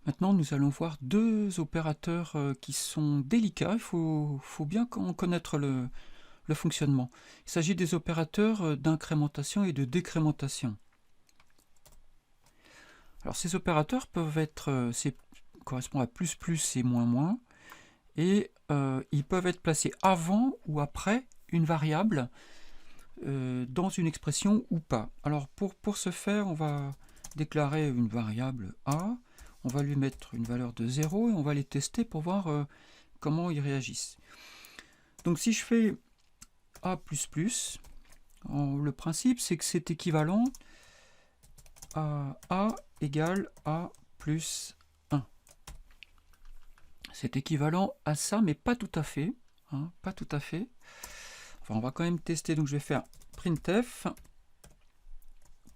Maintenant, nous allons voir deux opérateurs qui sont délicats. Il faut bien connaître le fonctionnement. Il s'agit des opérateurs d'incrémentation et de décrémentation. Alors, ces opérateurs peuvent être, correspondent à plus plus et moins moins, et ils peuvent être placés avant ou après une variable dans une expression ou pas. Alors, pour ce faire, on va déclarer une variable A. On va lui mettre une valeur de 0 et on va les tester pour voir comment ils réagissent. Donc si je fais A++, le principe c'est que c'est équivalent à A égale A plus 1. C'est équivalent à ça, mais pas tout à fait. Hein, pas tout à fait. Enfin, on va quand même tester. Donc je vais faire printf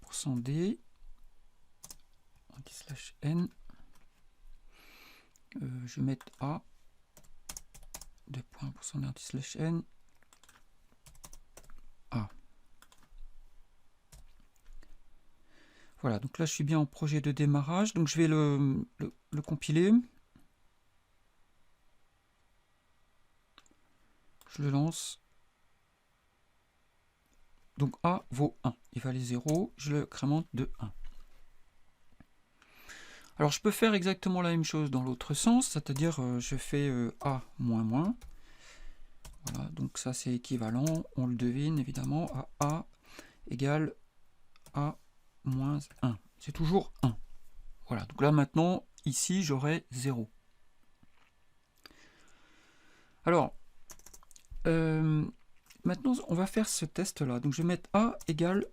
%d /n. Je vais mettre A, %d/n, A. Voilà, donc là je suis bien en projet de démarrage, donc je vais le compiler. Je le lance. Donc A vaut 1, il valait 0, je le crémente de 1. Alors je peux faire exactement la même chose dans l'autre sens, c'est-à-dire je fais A moins moins. Voilà, donc ça c'est équivalent, on le devine évidemment, à A égale A moins 1. C'est toujours 1. Voilà, donc là maintenant, ici j'aurai 0. Alors, maintenant on va faire ce test-là. Donc je vais mettre A égale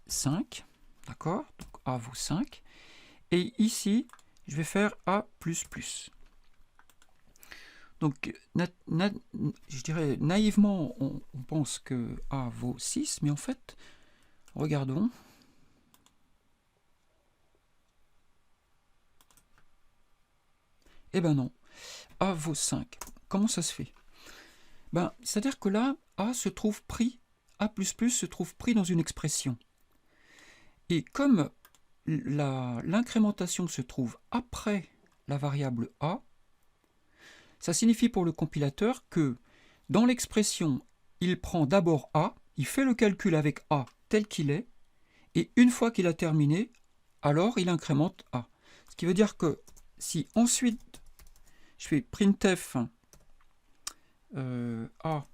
5, d'accord? Donc A vaut 5. Et ici, je vais faire A++. Donc, je dirais naïvement, on pense que A vaut 6, mais en fait, regardons. Eh ben non, A vaut 5. Comment ça se fait? Ben, c'est-à-dire que là, A se trouve pris, A++ se trouve pris dans une expression. Et comme l'incrémentation se trouve après la variable A, ça signifie pour le compilateur que dans l'expression, il prend d'abord A, il fait le calcul avec A tel qu'il est, et une fois qu'il a terminé, alors il incrémente A. Ce qui veut dire que si ensuite je fais printf A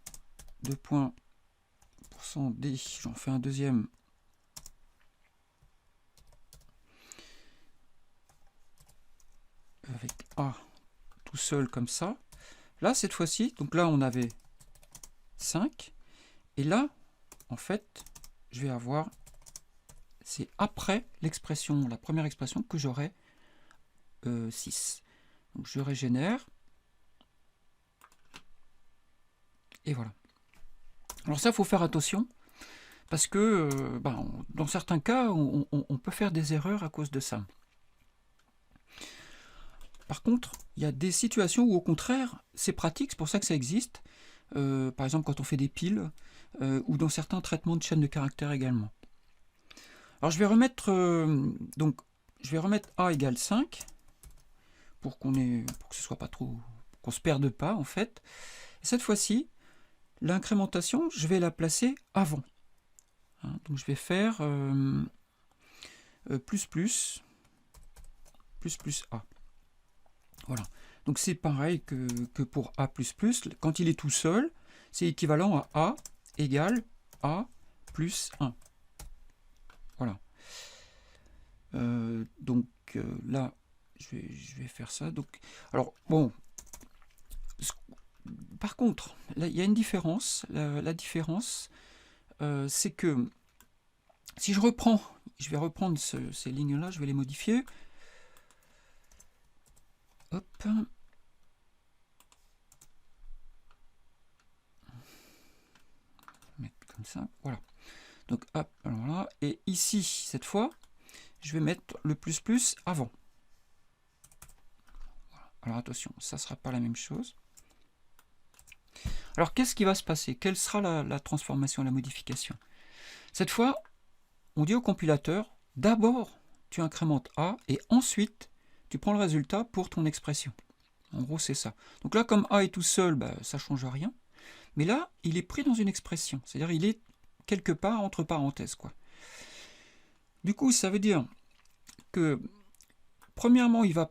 %d, j'en fais un deuxième, avec A tout seul comme ça. Là, cette fois-ci, donc là, on avait 5. Et là, en fait, je vais avoir, c'est après l'expression, la première expression, que j'aurai 6. Donc je régénère. Et voilà. Alors ça, il faut faire attention. Parce que dans certains cas, on peut faire des erreurs à cause de ça. Par contre, il y a des situations où au contraire, c'est pratique, c'est pour ça que ça existe. Par exemple, quand on fait des piles, ou dans certains traitements de chaîne de caractères également. Alors je vais remettre, A égale 5, pour que ce soit pas trop, qu'on se perde pas en fait. Et cette fois-ci, l'incrémentation, je vais la placer avant. Hein, donc je vais faire plus A. Voilà. Donc c'est pareil que pour A++. Quand il est tout seul, c'est équivalent à A égale A plus 1. Voilà. Là, je vais faire ça. Donc, alors, bon. Par contre, là, il y a une différence. La différence, c'est que si je reprends, je vais reprendre ces lignes-là, je vais les modifier. Hop. Mettre comme ça, voilà. Donc hop, alors là, et ici, cette fois, je vais mettre le plus avant. Voilà. Alors attention, ça ne sera pas la même chose. Alors qu'est-ce qui va se passer? Quelle sera la transformation, la modification? Cette fois, on dit au compilateur, d'abord, tu incrémentes A, et ensuite, tu prends le résultat pour ton expression. En gros, c'est ça. Donc là, comme A est tout seul, bah, ça ne change rien. Mais là, il est pris dans une expression. C'est-à-dire il est quelque part entre parenthèses, quoi. Du coup, ça veut dire que, premièrement, il va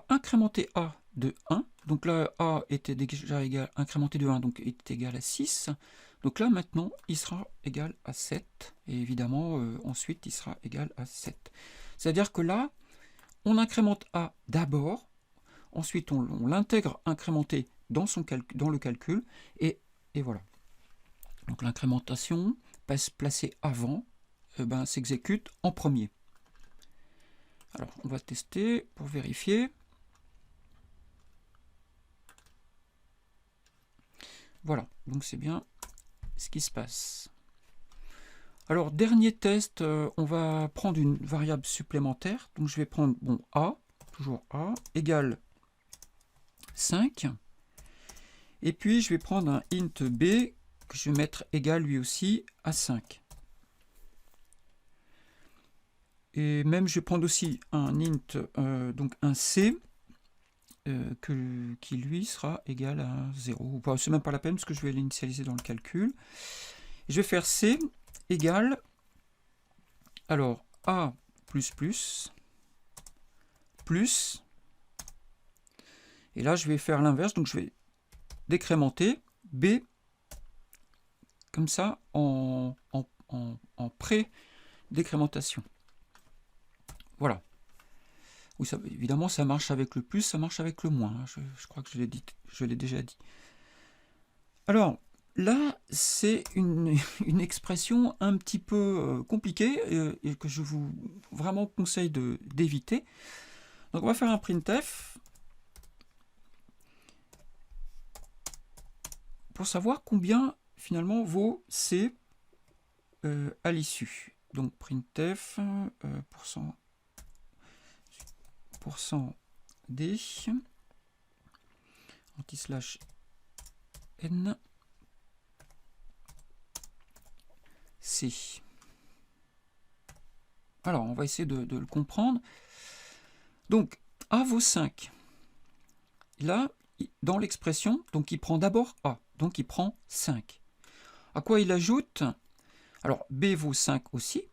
incrémenter A de 1. Donc là, A était déjà incrémenté de 1, donc il est égal à 6. Donc là, maintenant, il sera égal à 7. Et évidemment, ensuite, il sera égal à 7. C'est-à-dire que là, on incrémente A d'abord, ensuite on l'intègre incrémenté dans le calcul, et voilà. Donc l'incrémentation placée avant s'exécute en premier. Alors, on va tester pour vérifier. Voilà, donc c'est bien ce qui se passe. Alors, dernier test, on va prendre une variable supplémentaire. Donc, je vais prendre, A, toujours A, égale 5. Et puis, je vais prendre un int B, que je vais mettre égal lui aussi à 5. Et même, je vais prendre aussi un int, donc un C, qui lui sera égal à 0. Enfin, c'est même pas la peine, parce que je vais l'initialiser dans le calcul. Je vais faire C égale, alors, A++, plus, et là, je vais faire l'inverse, donc je vais décrémenter B, comme ça, en pré-décrémentation. Voilà. Oui, ça, évidemment, ça marche avec le plus, ça marche avec le moins. Je crois que je l'ai déjà dit. Alors, là, c'est une expression un petit peu compliquée et que je vous vraiment conseille d'éviter. Donc, on va faire un printf pour savoir combien, finalement, vaut C à l'issue. Donc, printf, %d, anti-slash n, C. Alors, on va essayer de le comprendre. Donc, A vaut 5. Là, dans l'expression, donc il prend d'abord A, donc il prend 5. À quoi il ajoute? Alors, B vaut 5 aussi,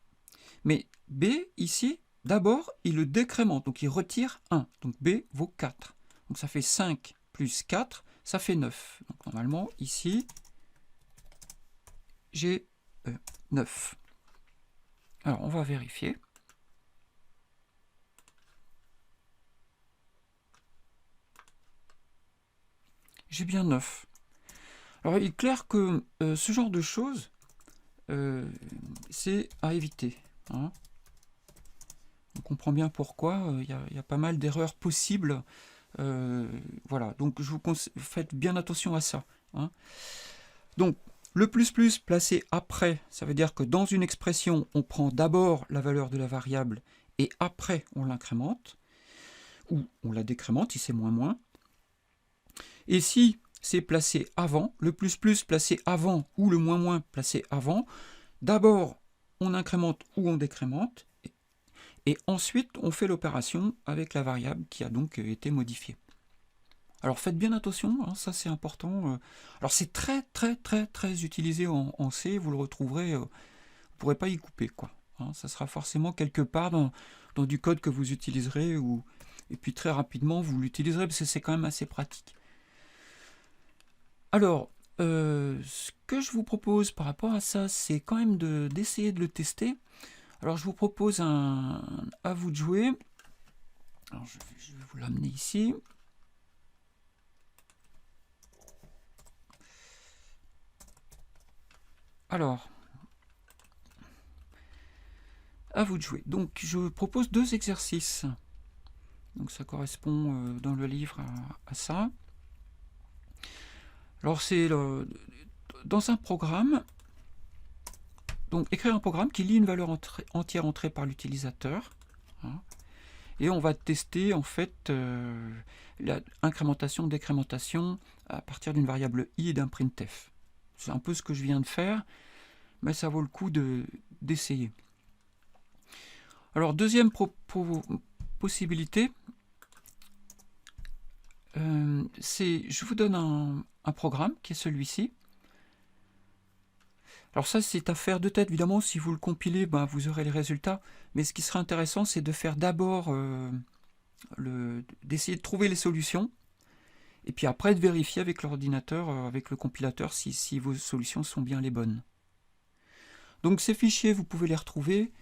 mais B, ici, d'abord, il le décrémente, donc il retire 1. Donc B vaut 4. Donc ça fait 5 plus 4, ça fait 9. Donc normalement, ici, j'ai 9. Alors, on va vérifier. J'ai bien 9. Alors, il est clair que ce genre de choses, c'est à éviter. Hein. On comprend bien pourquoi. Il y a pas mal d'erreurs possibles. Voilà, donc je vous conseille, faites bien attention à ça. Hein. Donc, le plus placé après, ça veut dire que dans une expression, on prend d'abord la valeur de la variable et après on l'incrémente, ou on la décrémente si c'est moins. Et si c'est placé avant, le plus placé avant ou le moins placé avant, d'abord on incrémente ou on décrémente, et ensuite on fait l'opération avec la variable qui a donc été modifiée. Alors faites bien attention, hein, ça c'est important. Alors c'est très utilisé en C, vous le retrouverez, vous ne pourrez pas y couper, quoi. Hein, ça sera forcément quelque part dans du code que vous utiliserez, et puis très rapidement vous l'utiliserez, parce que c'est quand même assez pratique. Alors, ce que je vous propose par rapport à ça, c'est quand même d'essayer de le tester. Alors je vous propose à vous de jouer. Alors, je vais vous l'amener ici. Alors, à vous de jouer. Donc, je vous propose 2 exercices. Donc, ça correspond dans le livre à ça. Alors, c'est dans un programme. Donc, écrire un programme qui lit une valeur entière entrée par l'utilisateur. Hein, et on va tester, en fait, l'incrémentation, décrémentation à partir d'une variable i et d'un printf. C'est un peu ce que je viens de faire, mais ça vaut le coup d'essayer. Alors, deuxième possibilité, Je vous donne un programme qui est celui-ci. Alors ça, c'est à faire de tête. Évidemment, si vous le compilez, ben, vous aurez les résultats. Mais ce qui serait intéressant, c'est de faire d'abord d'essayer de trouver les solutions. Et puis après, de vérifier avec l'ordinateur, avec le compilateur, si vos solutions sont bien les bonnes. Donc ces fichiers, vous pouvez les retrouver.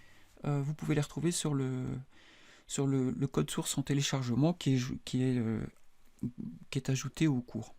Vous pouvez les retrouver sur le code source en téléchargement qui est ajouté au cours.